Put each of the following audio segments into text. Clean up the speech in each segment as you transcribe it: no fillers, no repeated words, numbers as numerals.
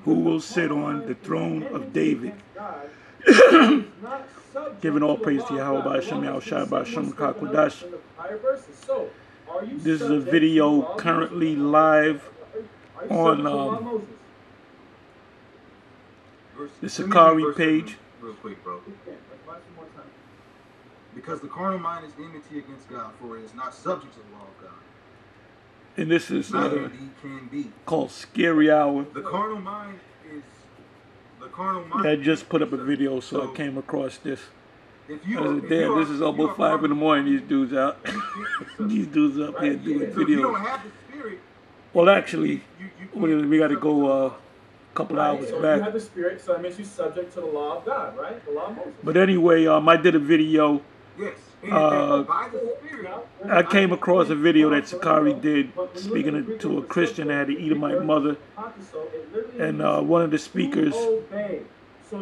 who will sit on the throne of David. Giving all praise to Yahweh Hashem Yahushua Hashem Kakwadash. This is a video currently live on the Sakari page. Real quick, bro. Because the carnal mind is enmity against God, for it is not subject to the law of God. And this is can be called Scary Hour. The carnal mind is the carnal mind. I just put up a video, so I came across this. If you, I was like, damn, this is almost 5 in the morning. These dudes out. These dudes up here doing videos. So if you don't have the spirit, well, actually, we got to go a couple hours so back. You have the spirit, so that makes you subject to the law of God, right? The law of Moses. But anyway, I did a video. Yes. By the spirit, I came across a video that Sakari did speaking to a Christian that had an Edomite mother, and one of the speakers, so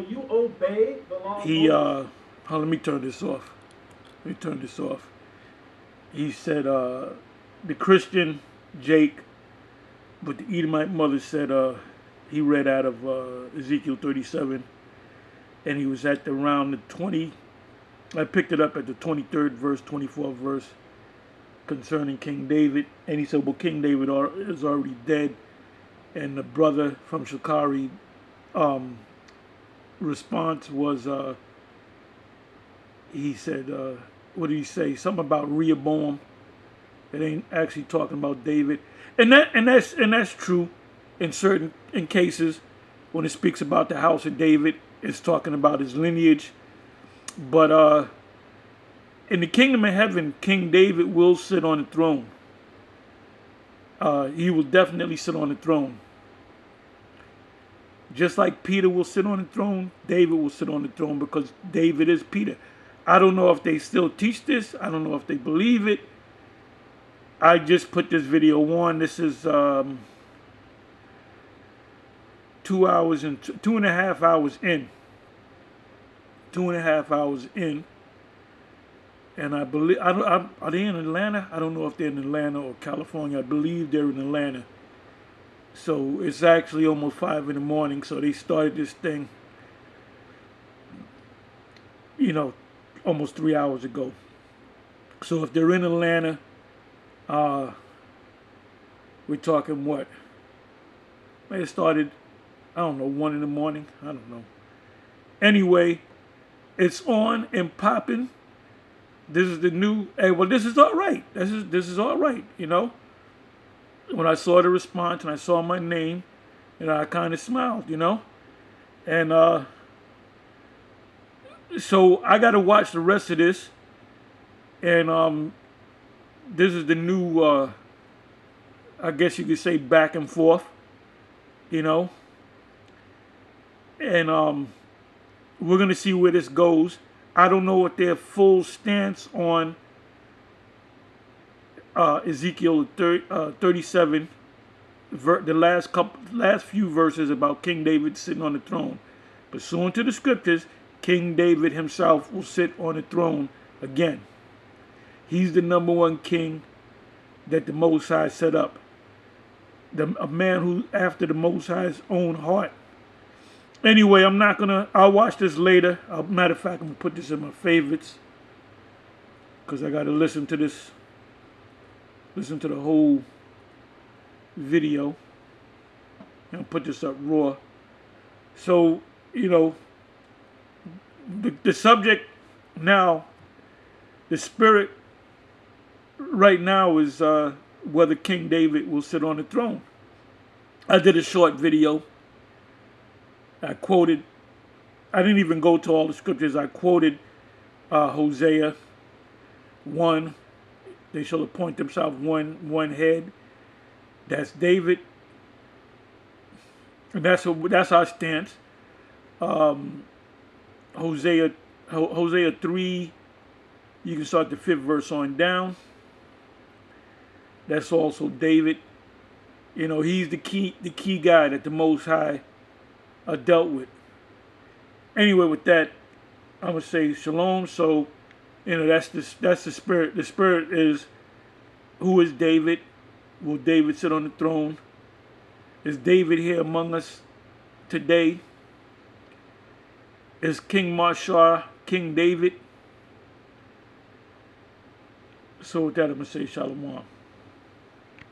you obey the law. He let me turn this off. He said the Christian Jake, but the Edomite mother said he read out of Ezekiel 37, and he was at around the 20. I picked it up at the 23rd verse, 24th verse, concerning King David. And he said, well, King David is already dead. And the brother from Shikari response was, he said, what did he say? Something about Rehoboam. It ain't actually talking about David. And that's true in cases when it speaks about the house of David. It's talking about his lineage. But in the kingdom of heaven, King David will sit on the throne. He will definitely sit on the throne. Just like Peter will sit on the throne, David will sit on the throne because David is Peter. I don't know if they still teach this. I don't know if they believe it. I just put this video on. This is 2 hours and 2.5 hours in. 2.5 hours in, and I believe are they in Atlanta? I don't know if they're in Atlanta or California. I believe they're in Atlanta. So it's actually almost 5 in the morning. So they started this thing, almost 3 hours ago. So if they're in Atlanta, we're talking what? It started, I don't know, 1 in the morning. I don't know. Anyway. It's on and popping. This is the new. Hey, well, this is all right. This is all right. When I saw the response and I saw my name, I kind of smiled. And so I got to watch the rest of this. And this is the new. I guess you could say back and forth. And we're going to see where this goes. I don't know what their full stance on Ezekiel 37, the last few verses about King David sitting on the throne. Pursuant to the scriptures, King David himself will sit on the throne again. He's the number one king that the Most High set up. A man who after the Most High's own heart. Anyway, I'll watch this later. Matter of fact, I'm going to put this in my favorites. Because I got to listen to this. Listen to the whole video. And I'll put this up raw. So, the subject now, the spirit right now is whether King David will sit on the throne. I did a short video. I didn't even go to all the scriptures. I quoted Hosea 1. They shall appoint themselves one head. That's David. And that's our stance. Hosea 3, you can start the 5th verse on down. That's also David. He's the key guy that the Most High dealt with. Anyway, with that, I'm gonna say shalom. So, that's the spirit. The spirit is, who is David? Will David sit on the throne? Is David here among us today? Is King Marshall King David? So with that, I'm going to say Shalom.